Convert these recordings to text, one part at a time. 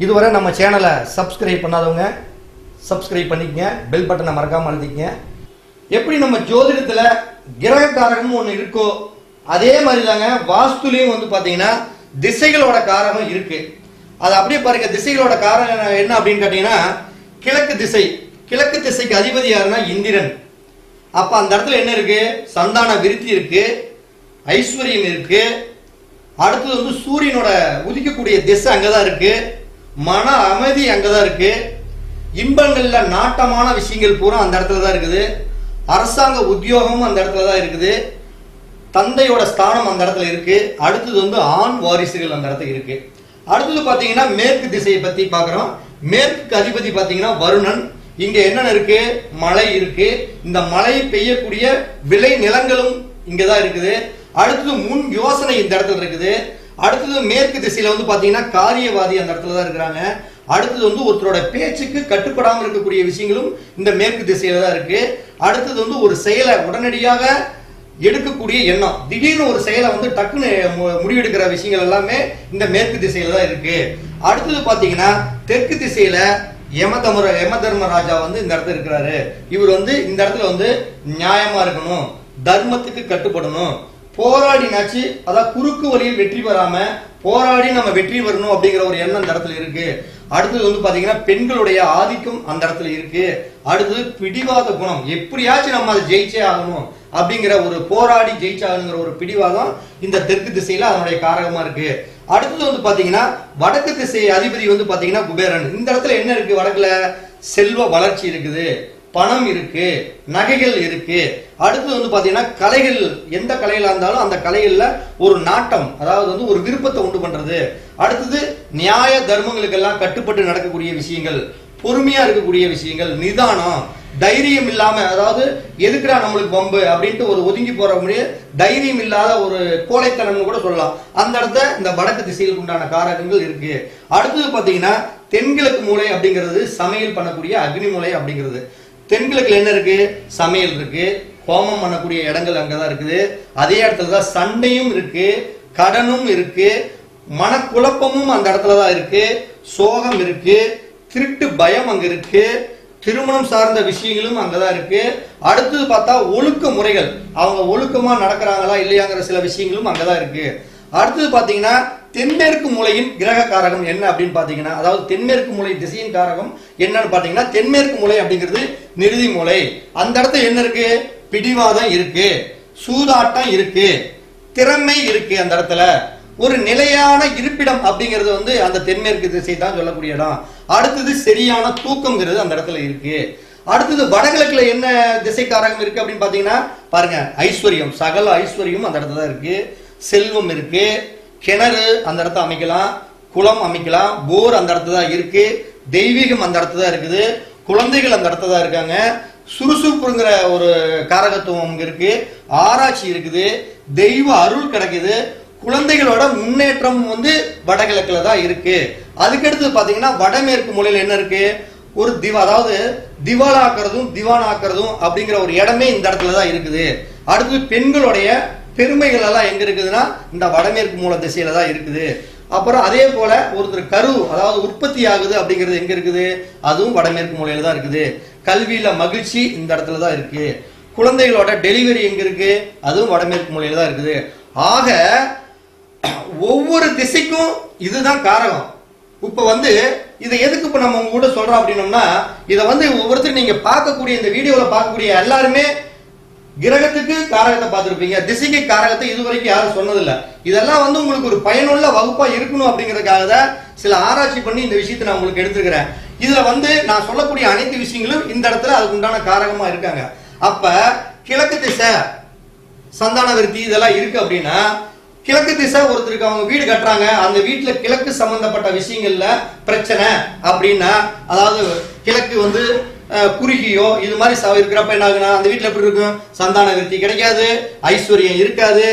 இதுவரை நம்ம சேனலை சப்ஸ்கிரைப் பண்ணாதவங்க சப்ஸ்கிரைப் பண்ணிக்கங்க, பெல் பட்டனை மறக்காம அழுத்திக்கங்க. எப்படி நம்ம ஜோதிடத்துல கிரக காரகம் ஒன்று இருக்கோ அதே மாதிரி தாங்க வாஸ்துலையும் வந்து பாத்தீங்கன்னா திசைகளோட காரகம் இருக்கு. அது அப்படியே பாருங்க, திசைகளோட காரணம் என்ன அப்படின்னு கேட்டீங்கன்னா கிழக்கு திசை. கிழக்கு திசைக்கு அதிபதி யாருன்னா இந்திரன். அப்ப அந்த இடத்துல என்ன இருக்கு? சந்தான விருத்தி இருக்கு, ஐஸ்வர்யம் இருக்கு. அடுத்தது வந்து சூரியனோட உதிக்கக்கூடிய திசை அங்கதான் இருக்கு, மன அமைதி அங்கதான் இருக்கு, இன்பங்கள்ல நாட்டமான விஷயங்கள் பூரா அந்த இடத்துல தான் இருக்குது, அரசாங்க உத்தியோகமும் அந்த இடத்துல தான் இருக்குது, தந்தையோட ஸ்தானம் அந்த இடத்துல இருக்கு. அடுத்தது வந்து ஆண் வாரிசுகள் அந்த இடத்துல இருக்கு. அடுத்தது பாத்தீங்கன்னா மேற்கு திசையை பத்தி பாக்குறோம். மேற்கு அதிபதி பாத்தீங்கன்னா வருணன். இங்க என்னென்ன இருக்கு? மழை இருக்கு. இந்த மழை பெய்யக்கூடிய விளை நிலங்களும் இங்கதான் இருக்குது. அடுத்தது முன் யோசனை இந்த இடத்துல இருக்குது. அடுத்தது மேற்கு திசையில வந்து பாத்தீங்கன்னா காரியவாதி அந்த இடத்துல தான் இருக்கிறாங்க. அடுத்தது வந்து ஒருத்தரோட பேச்சுக்கு கட்டுப்படாமல் இருக்கக்கூடிய விஷயங்களும் இந்த மேற்கு திசையில தான் இருக்கு. அடுத்தது வந்து ஒரு செயலை உடனடியாக எடுக்கக்கூடிய எண்ணம், திடீர்னு ஒரு செயலை வந்து டக்குன்னு முடிவெடுக்கிற விஷயங்கள் எல்லாமே இந்த மேற்கு திசையில தான் இருக்கு. அடுத்தது பாத்தீங்கன்னா தெற்கு திசையில யமதர்மராஜா வந்து இந்த இடத்துல இருக்கிறாரு. இவர் வந்து இந்த இடத்துல வந்து நியாயமா இருக்கணும், தர்மத்துக்கு கட்டுப்படணும், போராடினாச்சு, அதாவது குறுக்கு வழியில் வெற்றி பெறாம போராடி நம்ம வெற்றி வரணும் அப்படிங்கிற ஒரு எண்ணம் அந்த இடத்துல இருக்கு. அடுத்தது வந்து பாத்தீங்கன்னா பெண்களுடைய ஆதிக்கம் அந்த இடத்துல இருக்கு. அடுத்தது பிடிவாத குணம், எப்படியாச்சும் நம்ம அதை ஜெயிச்சே ஆகணும் அப்படிங்கிற ஒரு போராடி ஜெயிச்சாகணுங்கிற ஒரு பிடிவாதம் இந்த தெற்கு திசையில அதனுடைய காரகமா இருக்கு. அடுத்தது வந்து பாத்தீங்கன்னா வடக்கு திசை அதிபதி வந்து பாத்தீங்கன்னா குபேரன். இந்த இடத்துல என்ன இருக்கு? வடக்குல செல்வ வளர்ச்சி இருக்குது, பணம் இருக்கு, நகைகள் இருக்கு. அடுத்து வந்து பாத்தீங்கன்னா கலைகள், எந்த கலைகளா இருந்தாலும் அந்த கலைகள்ல ஒரு நாட்டம், அதாவது வந்து ஒரு விருப்பத்தை உண்டு பண்றது. அடுத்தது நியாய தர்மங்களுக்கு எல்லாம் கட்டுப்பட்டு நடக்கக்கூடிய விஷயங்கள், பொறுமையா இருக்கக்கூடிய விஷயங்கள், நிதானம், தைரியம் இல்லாம, அதாவது எதுக்குடா நம்மளுக்கு பம்பு அப்படின்ட்டு ஒரு ஒதுங்கி போற முடியும் தைரியம் இல்லாத ஒரு கோழைத்தனம்னு கூட சொல்லலாம். அந்த இடத்த இந்த வடக்கு திசையில் உண்டான காரகங்கள் இருக்கு. அடுத்தது பாத்தீங்கன்னா தென்கிழக்கு மூலை அப்படிங்கிறது சமையல் பண்ணக்கூடிய அக்னி மூலை அப்படிங்கிறது. தென்கிழக்குல என்ன இருக்கு? சமையல் இருக்கு, ஹோமம் பண்ணக்கூடிய இடங்கள் அங்கதான் இருக்குது. அதே இடத்துல தான் சண்டையும் இருக்கு, கடனும் இருக்கு, மனக்குழப்பமும் அந்த இடத்துலதான் இருக்கு, சோகம் இருக்கு, திருட்டு பயம் அங்க இருக்கு, திருமணம் சார்ந்த விஷயங்களும் அங்கதான் இருக்கு. அடுத்தது பார்த்தா ஒழுக்க முறைகள், அவங்க ஒழுக்கமா நடக்கிறாங்களா இல்லையாங்கிற சில விஷயங்களும் அங்கதான் இருக்கு. அடுத்தது பாத்தீங்கன்னா தென்மேற்கு மூலையின் கிரக காரகம் என்ன அப்படின்னு பாத்தீங்கன்னா, அதாவது தென்மேற்கு மூலை திசையின் காரகம் என்னன்னு பாத்தீங்கன்னா தென்மேற்கு மூலை அப்படிங்கிறது நிறுதி மூலை. அந்த இடத்துல என்ன இருக்கு? பிடிவாதம் இருக்கு, சூதாட்டம் இருக்கு, திறமை இருக்கு. அந்த இடத்துல ஒரு நிலையான இருப்பிடம் அப்படிங்கிறது வந்து அந்த தென்மேற்கு திசை தான் சொல்லக்கூடிய இடம். அடுத்தது சரியான தூக்கம்ங்கிறது அந்த இடத்துல இருக்கு. அடுத்தது வடகிழக்குல என்ன திசைக்காரகம் இருக்கு அப்படின்னு பாத்தீங்கன்னா பாருங்க, ஐஸ்வர்யம், சகல ஐஸ்வர்யம் அந்த இடத்துல தான் இருக்கு, செல்வம் இருக்கு, கிணறு அந்த இடத்த அமைக்கலாம், குளம் அமைக்கலாம், போர் அந்த இடத்துல தான் இருக்கு, தெய்வீகம் அந்த இடத்துல தான் இருக்குது, குழந்தைகள் அந்த இடத்துல தான் இருக்காங்க, சுறுசுறுப்புங்கிற ஒரு காரகத்துவம் அங்க இருக்கு, ஆராய்ச்சி இருக்குது, தெய்வ அருள் கிடைக்குது, குழந்தைகளோட முன்னேற்றம் வந்து வடகிழக்குல தான் இருக்கு. அதுக்கடுத்து பாத்தீங்கன்னா வடமேற்கு மூலையில என்ன இருக்கு? ஒரு அதாவது திவாலாக்குறதும் திவானாக்குறதும் அப்படிங்கிற ஒரு இடமே இந்த இடத்துல தான் இருக்குது. அடுத்து பெண்களுடைய பெருமைகள் எல்லாம் எங்க இருக்குதுன்னா இந்த வடமேற்கு மூல திசையில தான் இருக்குது. அப்புறம் அதே போல ஒருத்தர் கரு, அதாவது உற்பத்தி ஆகுது அப்படிங்கிறது எங்க இருக்குது? அதுவும் வடமேற்கு மூலையில தான் இருக்குது. கல்வியில மகிழ்ச்சி இந்த இடத்துல தான் இருக்கு. குழந்தைகளோட டெலிவரி எங்க இருக்கு? அதுவும் வடமேற்கு மூலையில தான் இருக்குது. ஆக ஒவ்வொரு திசைக்கும் இதுதான் காரகம். இப்ப வந்து இதை எதுக்கு இப்ப நம்ம உங்க கூட சொல்றோம் அப்படின்னோம்னா, இதை வந்து ஒவ்வொருத்தரும் நீங்க பார்க்கக்கூடிய இந்த வீடியோல பார்க்கக்கூடிய எல்லாருமே கிரகத்துக்கு காரகத்தை பார்த்திருப்பீங்க, திசைக்கு காரகத்தை இதுவரைக்கும் யாரும் சொன்னதில்லை. இதெல்லாம் வந்து உங்களுக்கு ஒரு பயனுள்ள வகுப்பா இருக்கணும் அப்படிங்கிறதுக்காக தான் சில ஆராய்ச்சி பண்ணி இந்த விஷயத்தை நான் உங்களுக்கு எடுத்துக்கிறேன். இதுல வந்து நான் சொல்லக்கூடிய அனைத்து விஷயங்களும் இந்த இடத்துல அதுக்கு உண்டான காரகமா இருக்காங்க. அப்ப கிழக்கு திசை சந்தான விருத்தி இதெல்லாம் இருக்கு அப்படின்னா, கிழக்கு திசை ஒருத்தருக்கு அவங்க வீடு கட்டுறாங்க, அந்த வீட்டுல கிழக்கு சம்பந்தப்பட்ட விஷயங்கள்ல பிரச்சனை அப்படின்னா, அதாவது கிழக்கு வந்து குறுகியோ இது மாதிரி இருக்கிறப்ப என்ன ஆகுனா அந்த வீட்டுல எப்படி இருக்கும்? சந்தான விருத்தி கிடைக்காது, ஐஸ்வர்யம் இருக்காது,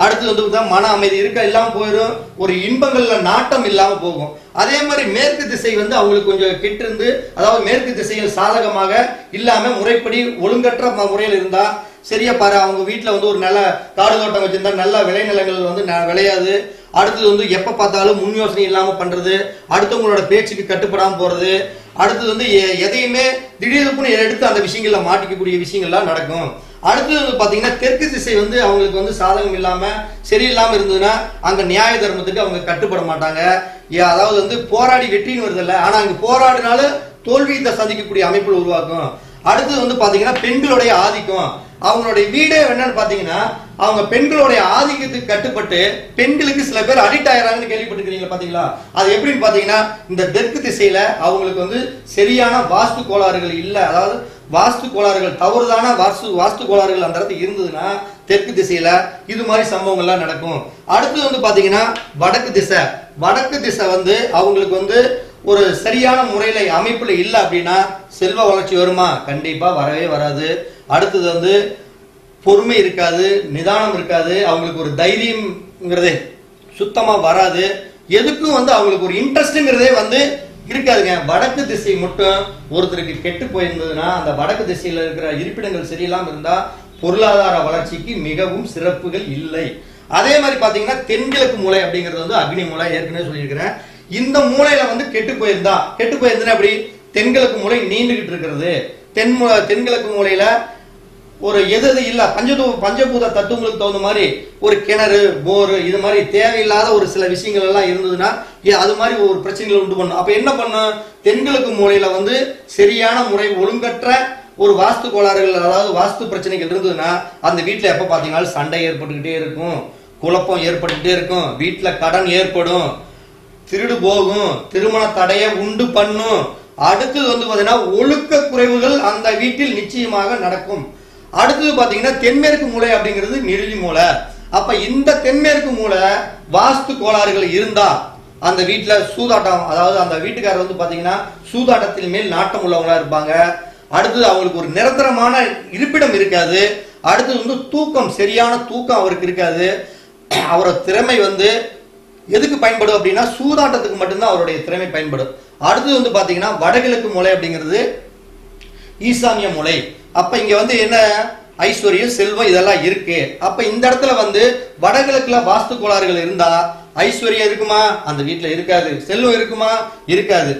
அடுத்து வந்து மன அமைதி இருக்க இல்லாம போயிடும், ஒரு இன்பங்கள்ல நாட்டம் இல்லாம போகும். அதே மாதிரி மேற்கு திசை வந்து அவங்களுக்கு கொஞ்சம் கிட்ட இருந்து, அதாவது மேற்கு திசையில் சாதகமாக இல்லாம முறைப்படி ஒழுங்கற்ற முறையில் இருந்தா சரியா பாரு, அவங்க வீட்டுல வந்து ஒரு நல்ல காடு தோட்டம் வச்சிருந்தா நல்ல விளைநிலங்கள் வந்து விளையாது, அடுத்தது வந்து எப்ப பார்த்தாலும் முன் யோசனை இல்லாம பண்றது, அடுத்தவங்களோட பேச்சுக்கு கட்டுப்படாம போறது, அடுத்தது வந்து எதையுமே திடீர்னு எடுத்து அந்த விஷயங்கள்ல மாட்டிக்கக்கூடிய விஷயங்கள்லாம் நடக்கும். அடுத்தது வந்து பாத்தீங்கன்னா தெற்கு திசை வந்து அவங்களுக்கு வந்து சாதகம் இல்லாம சரியில்லாம இருந்ததுன்னா அங்க நியாய தர்மத்துக்கு அவங்க கட்டுப்பட மாட்டாங்க. அதாவது வந்து போராடி வெற்றின்னு வருது இல்ல, ஆனா அங்க போராடினால தோல்வியை சந்திக்கக்கூடிய அமைப்புகள் உருவாக்கும். அடுத்தது வந்து பாத்தீங்கன்னா பெண்களுடைய ஆதிக்கம், அவங்களுடைய வீடே என்னன்னு பாத்தீங்கன்னா அவங்க பெண்களுடைய ஆதிக்கத்துக்கு கட்டுப்பட்டு பெண்களுக்கு சில பேர் அடிக்ட் ஆயிராங்கன்னு கேள்விப்பட்டிருக்கீங்களா பாத்தீங்களா? அது எப்படின்னு பாத்தீங்கன்னா இந்த தெற்கு திசையில அவங்களுக்கு வந்து சரியான வாஸ்து கோளாறுகள் இல்ல, அதாவது வாஸ்து கோளாறுகள் தவறுதான வாஸ்து கோளாறுகள் அந்த இடத்துல இருந்ததுன்னா தெற்கு திசையில இது மாதிரி சம்பவங்கள்லாம் நடக்கும். அடுத்து வந்து பாத்தீங்கன்னா வடக்கு திசை வந்து அவங்களுக்கு வந்து ஒரு சரியான முறையில அமைப்புல இல்ல அப்படின்னா செல்வ வளர்ச்சி வருமா? கண்டிப்பா வரவே வராது. அடுத்தது வந்து பொறுமை இருக்காது, நிதானம் இருக்காது, அவங்களுக்கு ஒரு தைரியம்ங்கிறதே சுத்தமா வராது, எதுக்கும் வந்து அவங்களுக்கு ஒரு இன்ட்ரெஸ்ட்ங்கிறதே வந்து இருக்காதுங்க. வடக்கு திசை மட்டும் ஒருத்தருக்கு கெட்டு போயிருந்ததுன்னா அந்த வடக்கு திசையில இருக்கிற இருப்பிடங்கள் சரியில்லாம இருந்தா பொருளாதார வளர்ச்சிக்கு மிகவும் சிறப்புகள் இல்லை. அதே மாதிரி பாத்தீங்கன்னா தென்கிழக்கு மூலை அப்படிங்கிறது வந்து அக்னி மூலை, ஏற்கனவே சொல்லியிருக்கிறேன். இந்த மூலையில வந்து கெட்டு போயிருந்தா அப்படி தென்கிழக்கு மூலை நீண்டுகிட்டு இருக்கிறது, தென்கிழக்கு மூலையில ஒரு எது இல்ல பஞ்சபூத தத்துவங்களுக்கு தகுந்த மாதிரி ஒரு கிணறு போரு இது மாதிரி தேவையில்லாத ஒரு சில விஷயங்கள் எல்லாம் இருந்ததுன்னா அது மாதிரி ஒரு பிரச்சனைகளை உண்டு பண்ணும். அப்ப என்ன பண்ணும், தென்கிழக்கு மூலையில வந்து சரியான முறை ஒழுங்கற்ற ஒரு வாஸ்து கோளாறுகள், அதாவது வாஸ்து பிரச்சனைகள் இருந்ததுன்னா அந்த வீட்டுல எப்ப பாத்தீங்கன்னா சண்டை ஏற்பட்டுக்கிட்டே இருக்கும், குழப்பம் ஏற்பட்டுக்கிட்டே இருக்கும், வீட்டுல கடன் ஏற்படும், திருடு போகும், திருமண தடையை உண்டு பண்ணும். அடுத்தது வந்து பாத்தீங்கன்னா ஒழுக்க குறைவுகள் அந்த வீட்டில் நிச்சயமாக நடக்கும். அடுத்தது பாத்தீங்கன்னா தென்மேற்கு மூலை அப்படிங்கிறது நிழலி மூலை. அப்ப இந்த தென்மேற்கு மூலை வாஸ்து கோளாறுகள் இருந்தா அந்த வீட்டுல சூதாட்டம், அதாவது அந்த வீட்டுக்காரர் வந்து பாத்தீங்கன்னா சூதாட்டத்தின் மேல் நாட்டம் உள்ளவங்களா இருப்பாங்க. அடுத்தது அவங்களுக்கு ஒரு நிரந்தரமான இருப்பிடம் இருக்காது. அடுத்தது வந்து தூக்கம், சரியான தூக்கம் அவருக்கு இருக்காது. அவரோட திறமை வந்து எதுக்கு பயன்படும் அப்படின்னா சூதாட்டத்துக்கு மட்டும்தான் அவருடைய திறமை பயன்படும். அடுத்தது வந்து பாத்தீங்கன்னா வடகிழக்கு மூலை அப்படிங்கிறது ஈசானிய மூலை. அப்ப இங்க வந்து என்ன ஐஸ்வர்யம் செல்வம் இதெல்லாம் இருக்கு. அப்ப இந்த இடத்துல வந்து வடகிழக்குல வாஸ்து கோளாறுகள் இருந்தா ஐஸ்வர்யம் இருக்குமா? அந்த வீட்டுல இருக்காது. செல்வம் இருக்குமா? இருக்காது.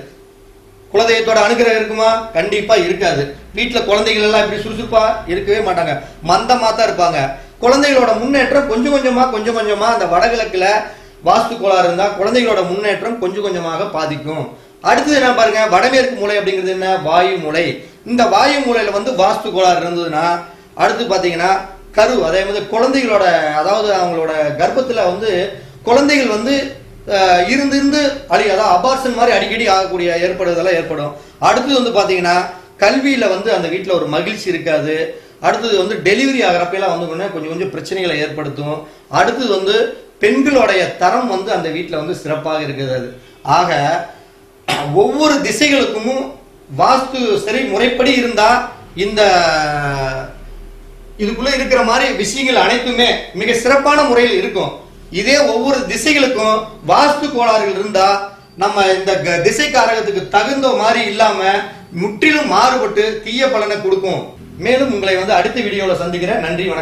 குலதெய்வத்தோட அனுகிரகம் இருக்குமா? கண்டிப்பா இருக்காது. வீட்டுல குழந்தைகள் எல்லாம் இப்படி சுறுசுறுப்பா இருக்கவே மாட்டாங்க, மந்தமா தான் இருப்பாங்க. குழந்தைகளோட முன்னேற்றம் கொஞ்சம் கொஞ்சமா அந்த வடகிழக்குல வாஸ்து கோளாறு இருந்தா குழந்தைகளோட முன்னேற்றம் கொஞ்சம் கொஞ்சமாக பாதிக்கும். அடுத்தது என்ன பாருங்க, வடமேற்கு மூலை அப்படிங்கிறது என்ன, வாயு மூலை. இந்த வாயு மூலையில வந்து வாஸ்து கோளாறு இருந்ததுன்னா அடுத்து பாத்தீங்கன்னா கரு, அதே மாதிரி குழந்தைகளோட, அதாவது அவங்களோட கர்ப்பத்துல வந்து குழந்தைகள் வந்து இருந்து அதாவது அபார்ஷன் மாதிரி அடிக்கடி ஆகக்கூடிய ஏற்படுவதெல்லாம் ஏற்படும். அடுத்தது வந்து பாத்தீங்கன்னா கல்வியில வந்து அந்த வீட்டுல ஒரு மகிழ்ச்சி இருக்காது. அடுத்தது வந்து டெலிவரி ஆகிறப்பெல்லாம் வந்து கொஞ்சம் பிரச்சனைகளை ஏற்படுத்தும். அடுத்தது வந்து பெண்களுடைய தரம் வந்து அந்த வீட்டுல வந்து சிறப்பாக இருக்கிறது. ஆக ஒவ்வொரு திசைகளுக்கும் வாஸ்து சரி முறைப்படி இருந்தா இந்த இதுக்குள்ள இருக்கிற மாதிரி விஷயங்கள் அனைத்துமே மிக சிறப்பான முறையில் இருக்கும். இதே ஒவ்வொரு திசைகளுக்கும் வாஸ்து கோளாறுகள் இருந்தா நம்ம இந்த திசைக்காரகத்துக்கு தகுந்த மாதிரி இல்லாம முற்றிலும் மாறுபட்டு தீய பலனை கொடுக்கும். மேலும் உங்களை வந்து அடுத்த வீடியோல சந்திக்கிறேன். நன்றி, வணக்கம்.